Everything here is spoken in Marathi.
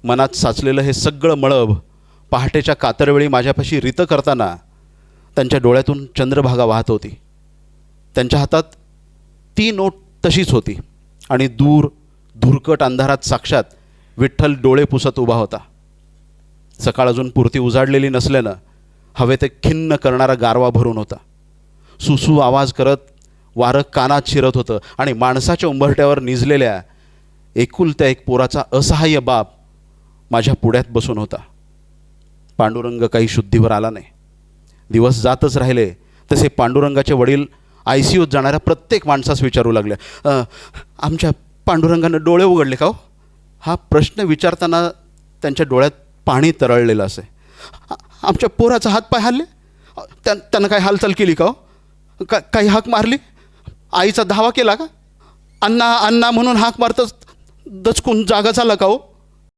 मनात साचलेलं हे सगळं मळब पहाटेच्या कातरवेळी माझ्यापाशी रित करताना त्यांच्या डोळ्यातून चंद्रभागा वाहत होती. त्यांच्या हातात ती नोट तशीच होती आणि दूर धुरकट अंधारात साक्षात विठ्ठल डोळे पुसत उभा होता. सकाळ अजून पुरती उजाडलेली नसल्यानं हवेत एक खिन्न करणारा गारवा भरून होता. सुसू आवाज करत वारं कानात शिरत होतं आणि माणसाच्या उंबरट्यावर निजलेल्या एकुलत्या एक पोराचा असहाय्य बाप माझ्या पुढ्यात बसून होता. पांडुरंग काही शुद्धीवर आला नाही. दिवस जातच राहिले तसे पांडुरंगाचे वडील ICUत जाणाऱ्या प्रत्येक माणसास विचारू लागले, आमच्या पांडुरंगानं डोळे उघडले का हो? हा प्रश्न विचारताना त्यांच्या डोळ्यात पाणी तरळलेलं असे. आमच्या पोराचा हातपाय हल्ले, त्यानं काही हालचाल केली का हो? काही हाक मारली? आईचा धावा केला का? अण्णा अण्णा म्हणून हाक मारतच दचकून जागा झाला का हो?